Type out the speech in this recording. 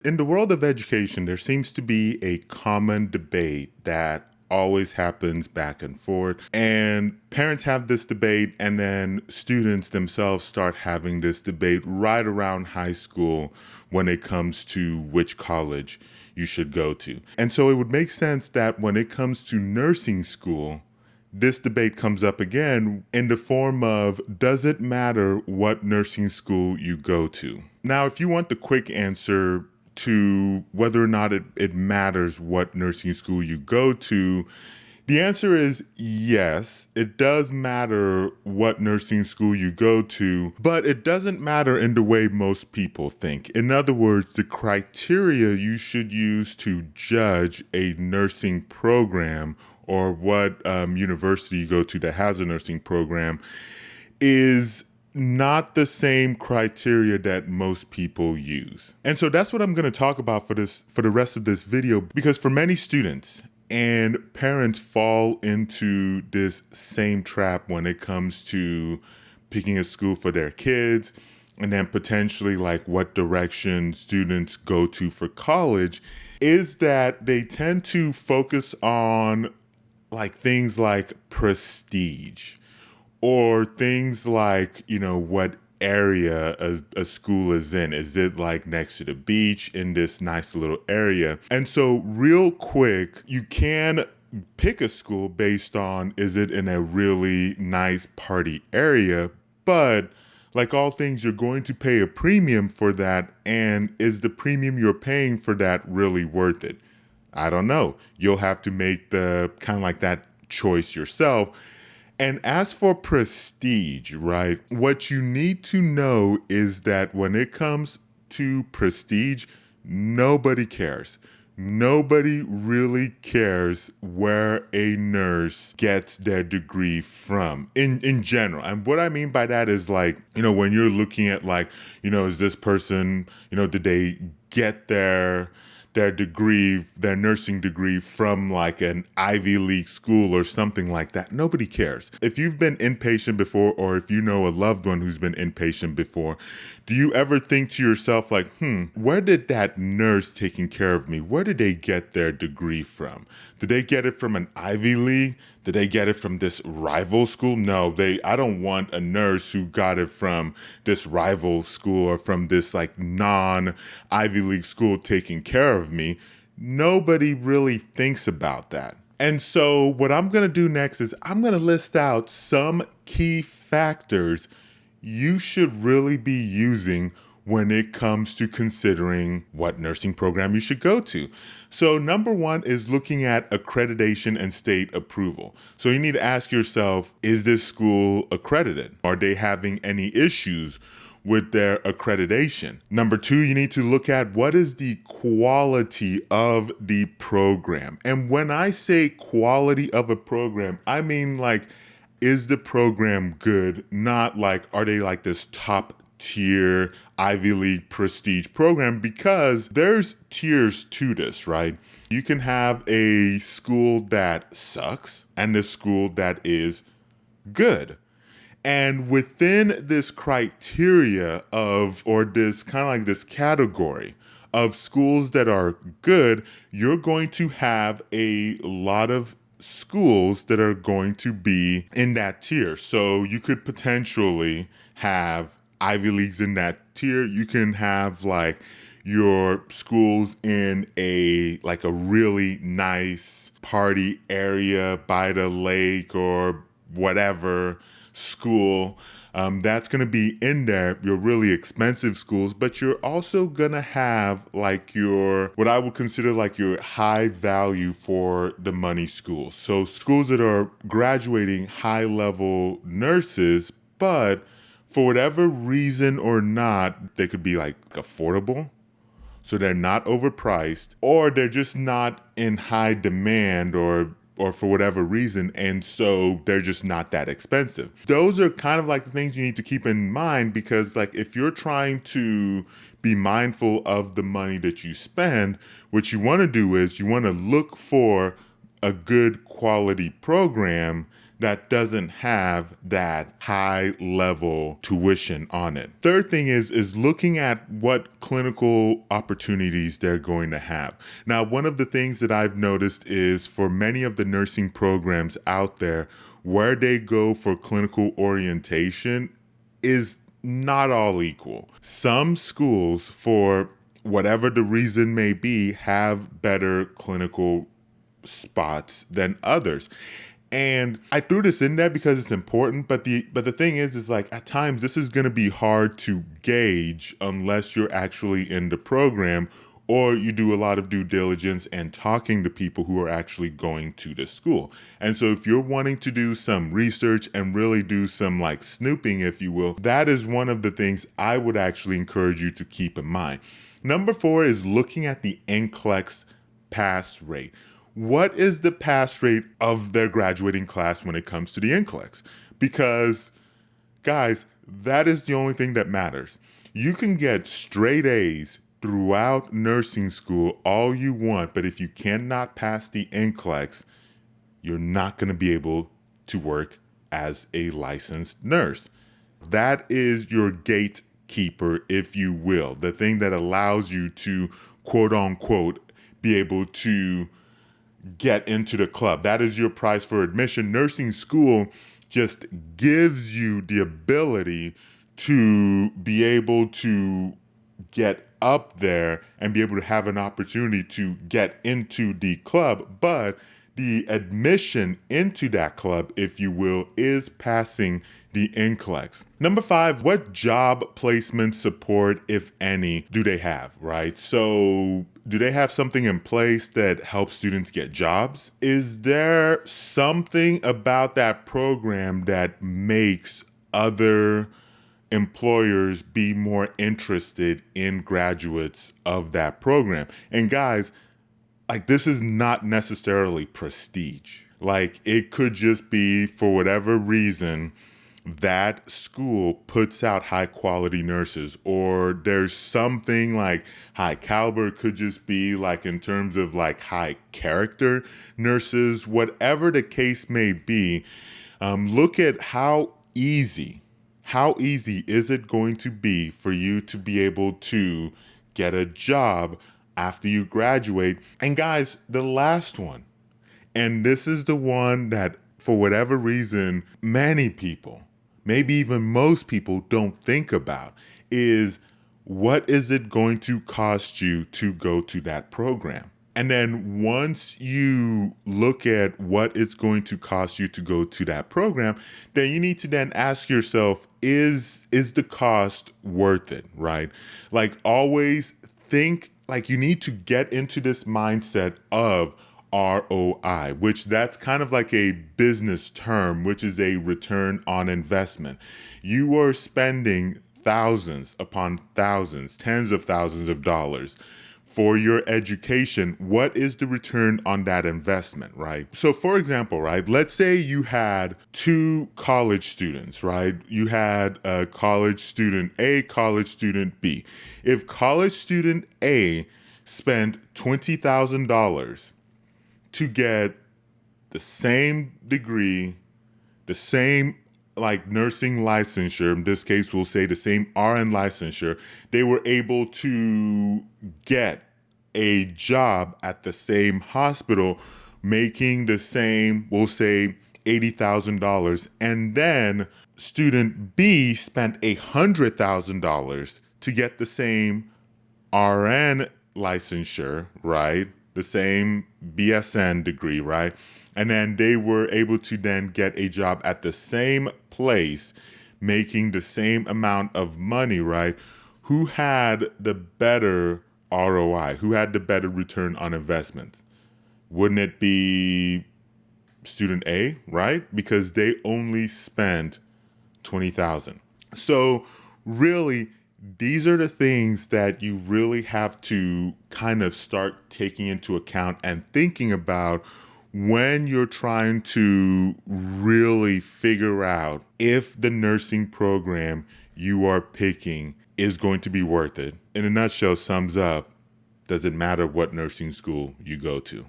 In the world of education, there seems to be a common debate that always happens back and forth. And parents have this debate, and then students themselves start having this debate right around high school when it comes to which college you should go to. And so it would make sense that when it comes to nursing school, this debate comes up again in the form of, does it matter what nursing school you go to? Now, if you want the quick answer to whether or not it matters what nursing school you go to, the answer is yes, it does matter what nursing school you go to, but it doesn't matter in the way most people think. In other words, the criteria you should use to judge a nursing program or what university you go to that has a nursing program is not the same criteria that most people use. And so that's what I'm going to talk about for the rest of this video, because for many students and parents fall into this same trap when it comes to picking a school for their kids, and then potentially like what direction students go to for college, is that they tend to focus on like things like prestige, or things like, what area a school is in. Is it like next to the beach in this nice little area? And so real quick, you can pick a school based on, is it in a really nice party area? But like all things, you're going to pay a premium for that. And is the premium you're paying for that really worth it? I don't know. You'll have to make the kind of like that choice yourself. And as for prestige, right, what you need to know is that when it comes to prestige, nobody cares. Nobody really cares where a nurse gets their degree from in general. And what I mean by that is like, when you're looking at like, is this person, did they get their degree, their nursing degree from like an Ivy League school or something like that? Nobody cares. If you've been inpatient before, or if you know a loved one who's been inpatient before, do you ever think to yourself like, where did that nurse taking care of me, where did they get their degree from? Did they get it from an Ivy League? Did they get it from this rival school? No, I don't want a nurse who got it from this rival school or from this like non-Ivy League school taking care of me. Nobody really thinks about that. And so what I'm going to do next is I'm going to list out some key factors you should really be using when it comes to considering what nursing program you should go to. So number one is looking at accreditation and state approval. So you need to ask yourself, is this school accredited? Are they having any issues with their accreditation? Number two, you need to look at what is the quality of the program. And when I say quality of a program, I mean like, is the program good? Not like, are they like this top tier Ivy League prestige program? Because there's tiers to this, right? You can have a school that sucks and a school that is good. And within this criteria of, or this kind of like this category of schools that are good, you're going to have a lot of schools that are going to be in that tier. So you could potentially have Ivy Leagues in that tier. You can have like your schools in a really nice party area by the lake or whatever school. That's going to be in there, your really expensive schools, but you're also going to have like what I would consider like your high value for the money schools. So schools that are graduating high level nurses, but for whatever reason or not, they could be like affordable. So they're not overpriced, or they're just not in high demand, or for whatever reason, and so they're just not that expensive. Those are kind of like the things you need to keep in mind, because like if you're trying to be mindful of the money that you spend, what you want to do is you want to look for a good quality program that doesn't have that high level tuition on it. Third thing is looking at what clinical opportunities they're going to have. Now, one of the things that I've noticed is for many of the nursing programs out there, where they go for clinical orientation is not all equal. Some schools, for whatever the reason may be, have better clinical spots than others. And I threw this in there because it's important, but the thing is like at times this is going to be hard to gauge unless you're actually in the program or you do a lot of due diligence and talking to people who are actually going to the school. And so if you're wanting to do some research and really do some like snooping, if you will, that is one of the things I would actually encourage you to keep in mind. Number 4 is looking at the NCLEX pass rate. What is the pass rate of their graduating class when it comes to the NCLEX? Because, guys, that is the only thing that matters. You can get straight A's throughout nursing school all you want, but if you cannot pass the NCLEX, you're not going to be able to work as a licensed nurse. That is your gatekeeper, if you will, the thing that allows you to, quote unquote, be able to get into the club. That is your price for admission. Nursing school just gives you the ability to be able to get up there and be able to have an opportunity to get into the club. But the admission into that club, if you will, is passing the NCLEX. Number 5, what job placement support, if any, do they have, right? So do they have something in place that helps students get jobs? Is there something about that program that makes other employers be more interested in graduates of that program? And guys, like, this is not necessarily prestige. Like, it could just be for whatever reason that school puts out high quality nurses, or there's something like high caliber. It could just be like in terms of like high character nurses, whatever the case may be. Look at how easy is it going to be for you to be able to get a job after you graduate. And guys, the last one, and this is the one that for whatever reason, many people, maybe even most people don't think about, is what is it going to cost you to go to that program? And then once you look at what it's going to cost you to go to that program, then you need to then ask yourself, is the cost worth it, right? Like, always think, like, you need to get into this mindset of ROI, which that's kind of like a business term, which is a return on investment. You are spending thousands upon thousands, tens of thousands of dollars for your education. What is the return on that investment, right? So for example, right, let's say you had 2 college students, right? You had a college student A, college student B. If college student A spent $20,000 to get the same degree, the same like nursing licensure, in this case we'll say the same RN licensure, they were able to get a job at the same hospital making the same, we'll say $80,000, and then student B spent $100,000 to get the same RN licensure, right? The same BSN degree, right? And then they were able to then get a job at the same place, making the same amount of money, right? Who had the better ROI? Who had the better return on investment? Wouldn't it be student A, right? Because they only spent $20,000. So really, these are the things that you really have to kind of start taking into account and thinking about when you're trying to really figure out if the nursing program you are picking is going to be worth it. In a nutshell, sums up, does it matter what nursing school you go to?